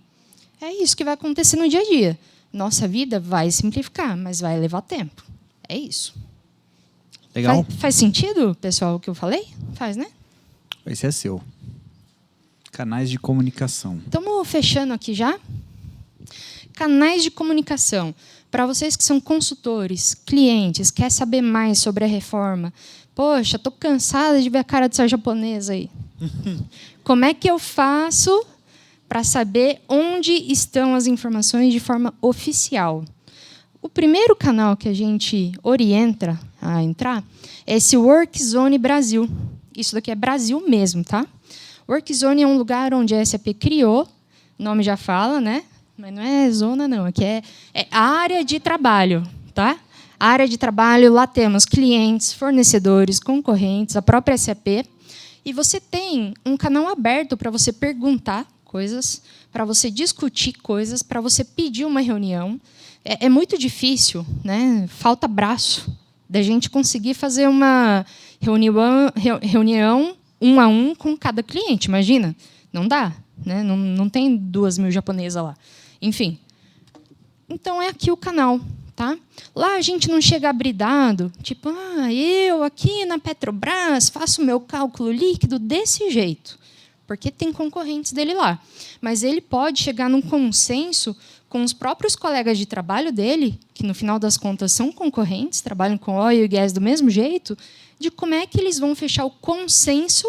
É isso que vai acontecer no dia a dia. Nossa vida vai simplificar, mas vai levar tempo. É isso. Legal. Faz sentido, pessoal, o que eu falei? Faz, né? Esse é seu. Canais de comunicação. Estamos fechando aqui já. Canais de comunicação. Para vocês que são consultores, clientes, quer saber mais sobre a reforma. Poxa, estou cansada de ver a cara dessa japonesa aí. Como é que eu faço para saber onde estão as informações de forma oficial? O primeiro canal que a gente orienta a entrar é esse Workzone Brasil. Isso daqui é Brasil mesmo, tá? Workzone é um lugar onde a SAP criou, o nome já fala, né? Mas não é zona, não. Aqui é área de trabalho, tá? Área de trabalho, lá temos clientes, fornecedores, concorrentes, a própria SAP. E você tem um canal aberto para você perguntar coisas, para você discutir coisas, para você pedir uma reunião. É muito difícil, né? Falta braço da gente conseguir fazer uma reunião 1 a 1 com cada cliente. Imagina, não dá, né? Não tem 2.000 japonesas lá. Enfim. Então, é aqui o canal. Tá? Lá a gente não chega a abrir dado, tipo, eu aqui na Petrobras faço o meu cálculo líquido desse jeito, porque tem concorrentes dele lá. Mas ele pode chegar num consenso com os próprios colegas de trabalho dele, que no final das contas são concorrentes, trabalham com óleo e gás do mesmo jeito, de como é que eles vão fechar o consenso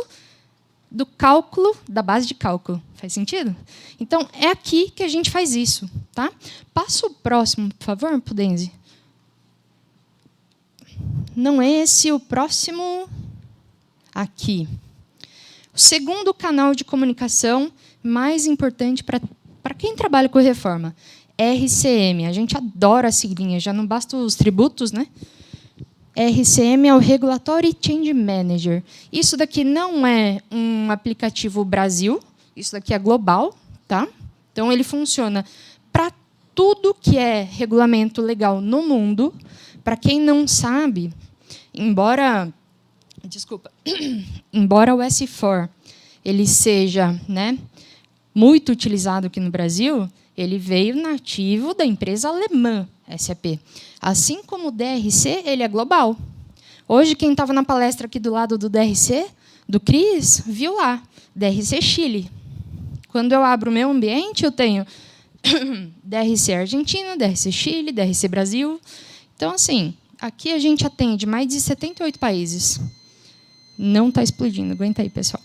do cálculo, da base de cálculo. Faz sentido? Então, é aqui que a gente faz isso. Tá? Passa o próximo, por favor, Pudenzi. Não é esse, o próximo. Aqui. O segundo canal de comunicação mais importante para quem trabalha com reforma. RCM. A gente adora a siglinha, já não basta os tributos, né? RCM é o Regulatory Change Manager. Isso daqui não é um aplicativo Brasil, isso daqui é global, tá? Então, ele funciona para tudo que é regulamento legal no mundo. Para quem não sabe, embora o S4 ele seja, né, muito utilizado aqui no Brasil, ele veio nativo da empresa alemã, SAP. Assim como o DRC, ele é global. Hoje, quem estava na palestra aqui do lado do DRC, do Cris, viu lá, DRC Chile. Quando eu abro o meu ambiente, eu tenho DRC Argentina, DRC Chile, DRC Brasil. Então, assim, aqui a gente atende mais de 78 países. Não está explodindo, aguenta aí, pessoal.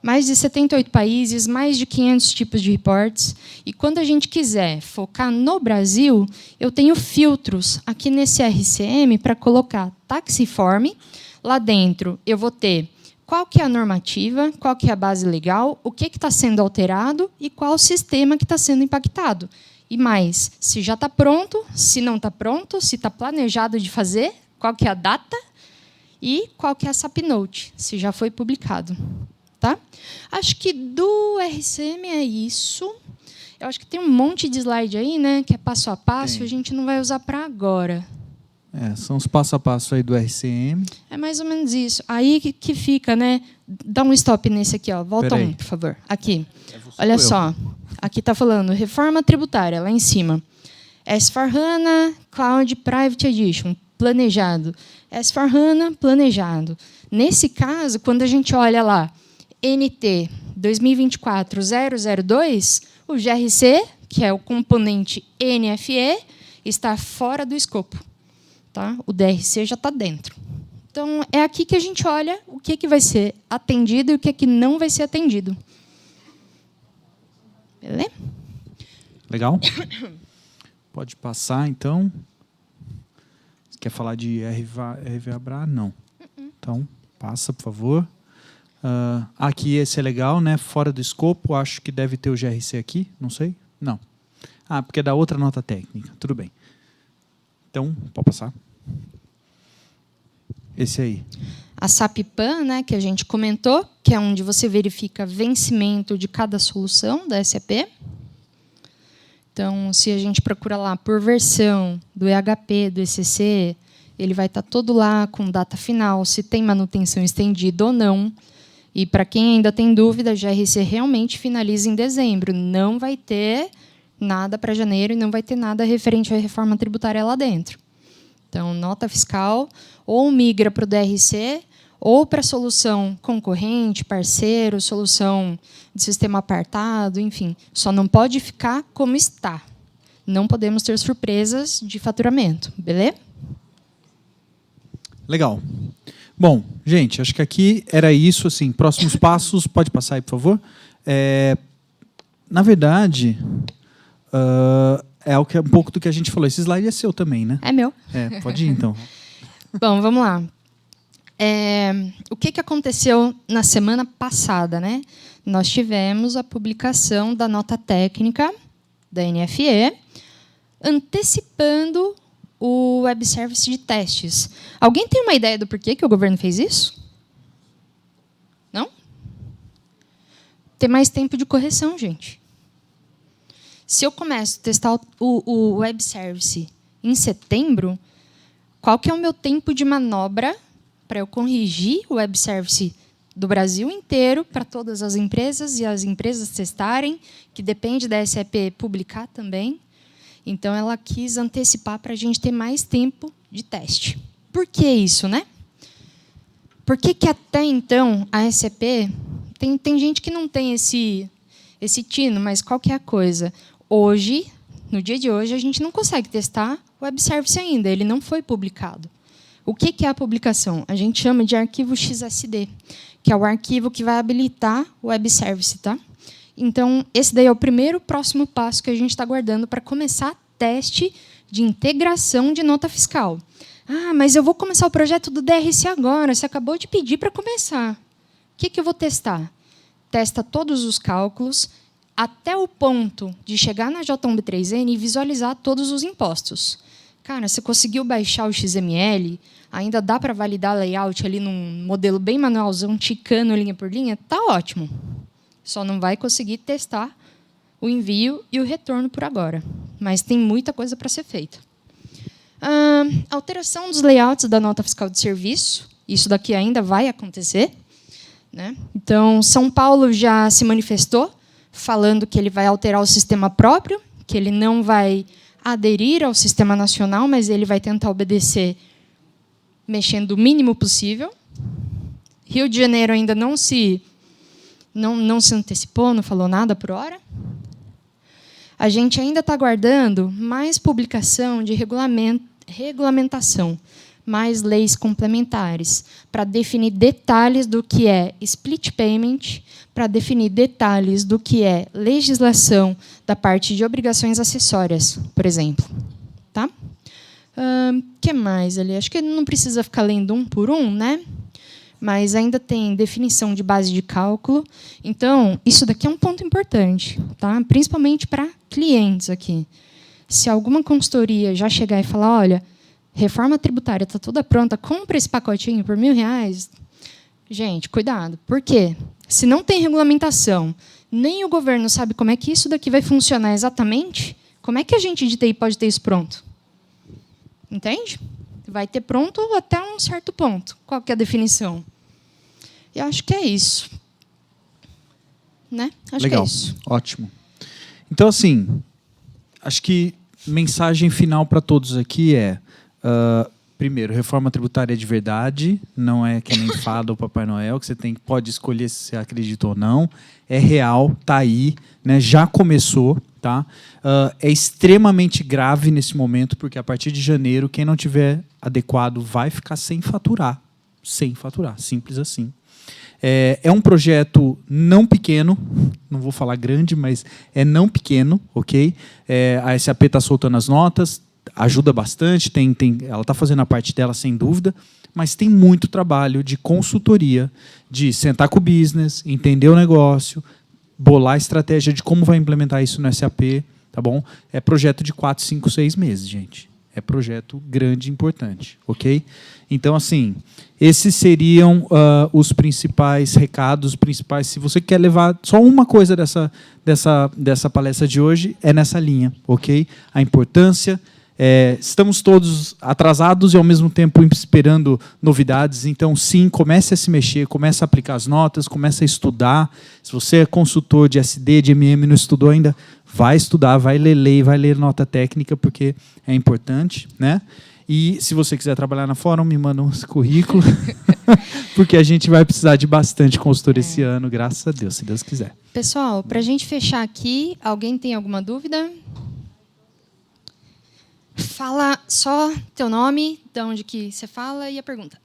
Mais de 78 países, mais de 500 tipos de reports. E quando a gente quiser focar no Brasil, eu tenho filtros aqui nesse RCM para colocar taxiform. Lá dentro, eu vou ter qual que é a normativa, qual que é a base legal, o que está sendo alterado e qual o sistema que está sendo impactado. E mais, se já está pronto, se não está pronto, se está planejado de fazer, qual que é a data e qual que é a SAP Note, se já foi publicado. Tá? Acho que do RCM é isso. Eu acho que tem um monte de slide aí, né, que é passo a passo, a gente não vai usar para agora. São os passo a passo aí do RCM. É mais ou menos isso. Aí que fica, né? Dá um stop nesse aqui, ó. Volta Peraí. um, por favor. Aqui. Olha só. Aqui está falando reforma tributária, lá em cima. S/4HANA Cloud Private Edition, planejado. S/4HANA, planejado. Nesse caso, quando a gente olha lá, NT 2024-002, o GRC, que é o componente NFE, está fora do escopo. Tá? O DRC já está dentro. Então, é aqui que a gente olha o que vai ser atendido e o que não vai ser atendido. Beleza? Legal? Pode passar, então. Você quer falar de RVA-BRA? Não. Então, passa, por favor. Aqui esse é legal, né? Fora do escopo, acho que deve ter o GRC aqui, não sei? Não. Porque é da outra nota técnica. Tudo bem. Então, pode passar. Esse aí. A SAP PAN, né, que a gente comentou, que é onde você verifica vencimento de cada solução da SAP. Então, se a gente procura lá por versão do EHP, do ECC, ele vai estar todo lá com data final, se tem manutenção estendida ou não. E, para quem ainda tem dúvida, a GRC realmente finaliza em dezembro. Não vai ter nada para janeiro e não vai ter nada referente à reforma tributária lá dentro. Então, nota fiscal, ou migra para o DRC, ou para a solução concorrente, parceiro, solução de sistema apartado, enfim. Só não pode ficar como está. Não podemos ter surpresas de faturamento, beleza? Legal. Bom, gente, acho que aqui era isso. Assim, próximos passos, pode passar aí, por favor. Na verdade, é um pouco do que a gente falou. Esse slide é seu também, né? É meu. Pode ir, então. Bom, vamos lá. O que aconteceu na semana passada, né? Nós tivemos a publicação da nota técnica da NFE, antecipando o web service de testes. Alguém tem uma ideia do porquê que o governo fez isso? Não? Ter mais tempo de correção, gente. Se eu começo a testar o web service em setembro, qual que é o meu tempo de manobra para eu corrigir o web service do Brasil inteiro para todas as empresas e as empresas testarem, que depende da SAP publicar também? Então, ela quis antecipar para a gente ter mais tempo de teste. Por que isso, né? Por que até então a SAP... Tem gente que não tem esse tino, mas qual que é a coisa? Hoje, no dia de hoje, a gente não consegue testar o web service ainda. Ele não foi publicado. O que é a publicação? A gente chama de arquivo XSD, que é o arquivo que vai habilitar o web service, tá? Então, esse daí é o próximo passo que a gente está aguardando para começar teste de integração de nota fiscal. Mas eu vou começar o projeto do DRC agora. Você acabou de pedir para começar. O que eu vou testar? Testa todos os cálculos até o ponto de chegar na J1B3N e visualizar todos os impostos. Cara, você conseguiu baixar o XML, ainda dá para validar layout ali num modelo bem manualzão, ticando linha por linha, tá ótimo. Só não vai conseguir testar o envio e o retorno por agora. Mas tem muita coisa para ser feita. Alteração dos layouts da nota fiscal de serviço. Isso daqui ainda vai acontecer. né? Então, São Paulo já se manifestou, falando que ele vai alterar o sistema próprio, que ele não vai aderir ao sistema nacional, mas ele vai tentar obedecer mexendo o mínimo possível. Rio de Janeiro ainda não se antecipou, não falou nada por hora. A gente ainda está aguardando mais publicação de regulamentação, mais leis complementares, para definir detalhes do que é split payment, para definir detalhes do que é legislação da parte de obrigações acessórias, por exemplo. Tá? Que mais ali? Acho que não precisa ficar lendo um por um, né? Mas ainda tem definição de base de cálculo. Então, isso daqui é um ponto importante, tá? Principalmente para clientes aqui. Se alguma consultoria já chegar e falar, olha, reforma tributária está toda pronta, compra esse pacotinho por R$1.000, gente, cuidado. Por quê? Se não tem regulamentação, nem o governo sabe como é que isso daqui vai funcionar exatamente, como é que a gente de TI pode ter isso pronto? Entende? Vai ter pronto até um certo ponto. Qual que é a definição? Eu acho que é isso. Né? Acho Legal. que é isso. Ótimo. Então, assim, acho que mensagem final para todos aqui é, primeiro, reforma tributária de verdade, não é que nem fada ou Papai Noel, que você pode escolher se você acredita ou não. É real, está aí, né? Já começou. Tá? É extremamente grave nesse momento, porque a partir de janeiro, quem não tiver adequado vai ficar sem faturar. Sem faturar, simples assim. É um projeto não pequeno, não vou falar grande, mas é não pequeno, ok? A SAP está soltando as notas, ajuda bastante, ela está fazendo a parte dela sem dúvida, mas tem muito trabalho de consultoria, de sentar com o business, entender o negócio, bolar a estratégia de como vai implementar isso no SAP, tá bom? É projeto de 4, 5, 6 meses, gente. É projeto grande e importante, ok? Então, assim, esses seriam os principais recados, se você quer levar só uma coisa dessa palestra de hoje, é nessa linha, ok? A importância. Estamos todos atrasados e, ao mesmo tempo, esperando novidades. Então, sim, comece a se mexer, comece a aplicar as notas, comece a estudar. Se você é consultor de SD, de MM e não estudou ainda, vai estudar, vai ler lei, vai ler nota técnica, porque é importante, né? E, se você quiser trabalhar na Fórum, me manda um currículo, porque a gente vai precisar de bastante consultor esse ano, graças a Deus, se Deus quiser. Pessoal, para a gente fechar aqui, alguém tem alguma dúvida? Fala só teu nome, de onde que você fala e a pergunta.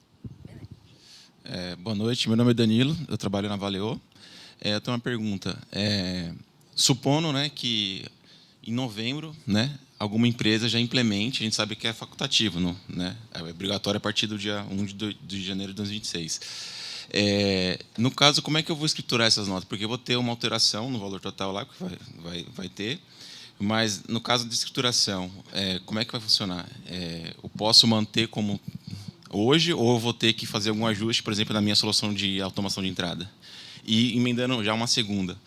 Boa noite, meu nome é Danilo, eu trabalho na Valeo. Eu tenho uma pergunta. Supondo, né, que em novembro, né, alguma empresa já implemente, a gente sabe que é facultativo, não, né, é obrigatório a partir do dia 1 de janeiro de 2026. No caso, como é que eu vou escriturar essas notas? Porque eu vou ter uma alteração no valor total lá, que vai ter. Mas, no caso de escrituração, como é que vai funcionar? Eu posso manter como hoje ou eu vou ter que fazer algum ajuste, por exemplo, na minha solução de automação de entrada? E emendando já uma segunda.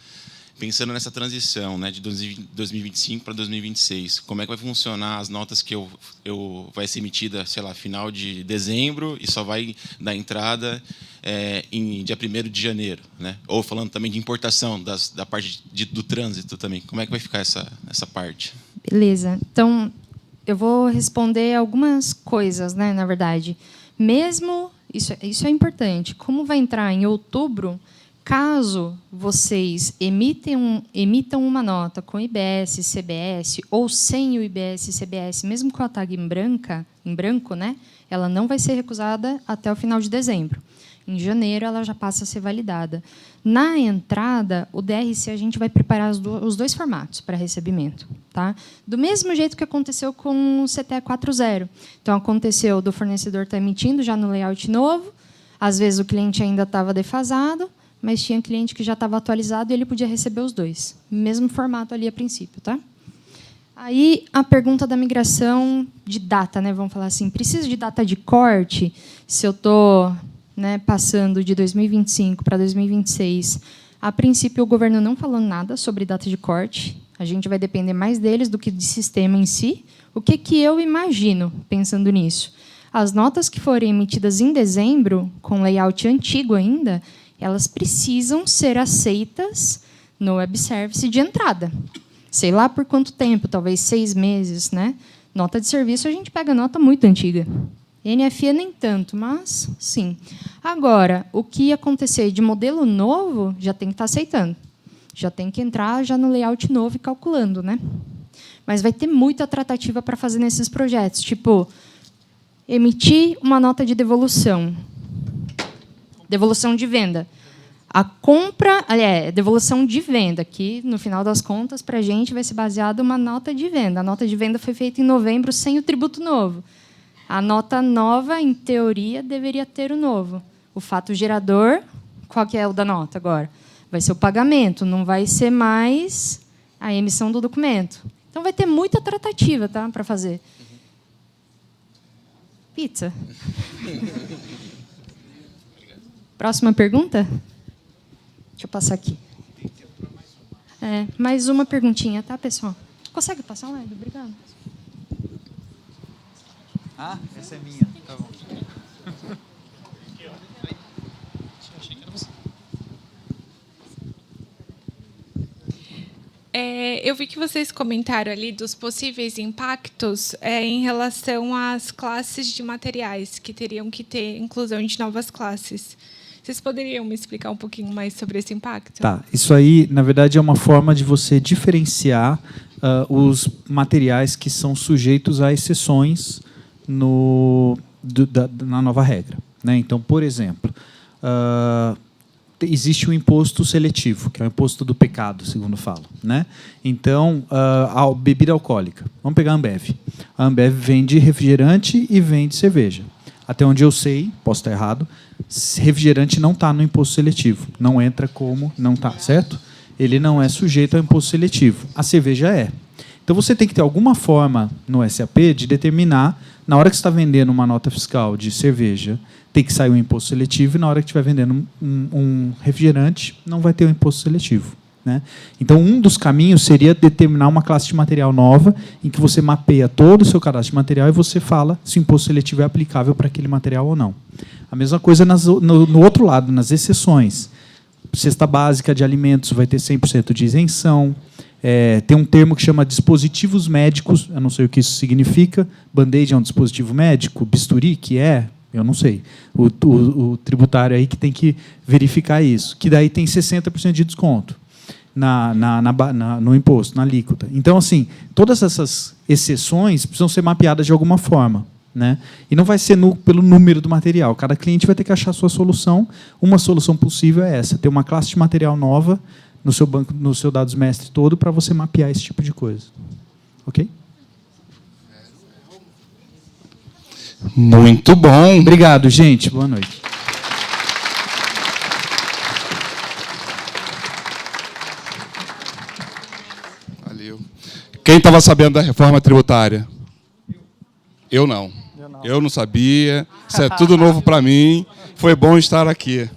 Pensando nessa transição, né, de 2025 para 2026, como é que vai funcionar as notas que vai ser emitida, sei lá, final de dezembro e só vai dar entrada em dia 1º de janeiro, né? Ou falando também de importação da parte do trânsito também. Como é que vai ficar essa parte? Beleza. Então, eu vou responder algumas coisas, né, na verdade. Mesmo, isso é importante, como vai entrar em outubro, caso vocês emitam uma nota com IBS, CBS, ou sem o IBS e CBS, mesmo com a tag em branco, né, ela não vai ser recusada até o final de dezembro. Em janeiro, ela já passa a ser validada. Na entrada, o DRC, a gente vai preparar os dois formatos para recebimento. Tá? Do mesmo jeito que aconteceu com o CTE 4.0. Então, aconteceu do fornecedor estar emitindo já no layout novo, às vezes o cliente ainda estava defasado, mas tinha cliente que já estava atualizado e ele podia receber os dois. Mesmo formato ali a princípio. Tá? Aí, a pergunta da migração de data, né? Vamos falar assim, preciso de data de corte? Se eu estou... né, passando de 2025 para 2026, a princípio o governo não falou nada sobre data de corte. A gente vai depender mais deles do que de sistema em si. O que eu imagino, pensando nisso? As notas que forem emitidas em dezembro, com layout antigo ainda, elas precisam ser aceitas no web service de entrada. Sei lá por quanto tempo, talvez 6 meses, né? Nota de serviço, a gente pega nota muito antiga. NFE nem tanto, mas sim. Agora, o que acontecer de modelo novo, já tem que estar aceitando. Já tem que entrar já no layout novo e calculando, né? Mas vai ter muita tratativa para fazer nesses projetos. Tipo, emitir uma nota de devolução. Devolução de venda. A compra, devolução de venda, que, no final das contas, para a gente vai ser baseada uma nota de venda. A nota de venda foi feita em novembro sem o tributo novo. A nota nova, em teoria, deveria ter o novo. O fato gerador, qual que é o da nota agora? Vai ser o pagamento, não vai ser mais a emissão do documento. Então, vai ter muita tratativa, tá, para fazer. Pizza. Próxima pergunta? Deixa eu passar aqui. Mais uma perguntinha, tá, pessoal? Consegue passar, Léo? Obrigada. Ah, essa é minha. Tá bom. Eu vi que vocês comentaram ali dos possíveis impactos em relação às classes de materiais, que teriam que ter inclusão de novas classes. Vocês poderiam me explicar um pouquinho mais sobre esse impacto? Tá. Isso aí, na verdade, é uma forma de você diferenciar os materiais que são sujeitos a exceções na nova regra, né? Então, por exemplo, existe o imposto seletivo, que é o imposto do pecado, segundo falam, né? Então, a bebida alcoólica. Vamos pegar a Ambev. A Ambev vende refrigerante e vende cerveja. Até onde eu sei, posso estar errado, refrigerante não está no imposto seletivo. Não entra como não está, certo? Ele não é sujeito ao imposto seletivo. A cerveja é. Então, você tem que ter alguma forma no SAP de determinar, na hora que você está vendendo uma nota fiscal de cerveja, tem que sair o imposto seletivo, e na hora que estiver vendendo um refrigerante, não vai ter o imposto seletivo, né? Então, um dos caminhos seria determinar uma classe de material nova, em que você mapeia todo o seu cadastro de material e você fala se o imposto seletivo é aplicável para aquele material ou não. A mesma coisa no outro lado, nas exceções. Cesta básica de alimentos vai ter 100% de isenção. Tem um termo que chama dispositivos médicos, eu não sei o que isso significa. Band-aid é um dispositivo médico, bisturi, que é, eu não sei. O tributário aí que tem que verificar isso, que daí tem 60% de desconto no imposto, na alíquota. Então, assim, todas essas exceções precisam ser mapeadas de alguma forma, né? E não vai ser pelo número do material. Cada cliente vai ter que achar a sua solução. Uma solução possível é essa, ter uma classe de material nova no seu banco, no seu dados mestre todo, para você mapear esse tipo de coisa. Ok? Muito bom. Obrigado, gente. Boa noite. Valeu. Quem estava sabendo da reforma tributária? Eu não. Eu não sabia. Isso é tudo novo para mim. Foi bom estar aqui.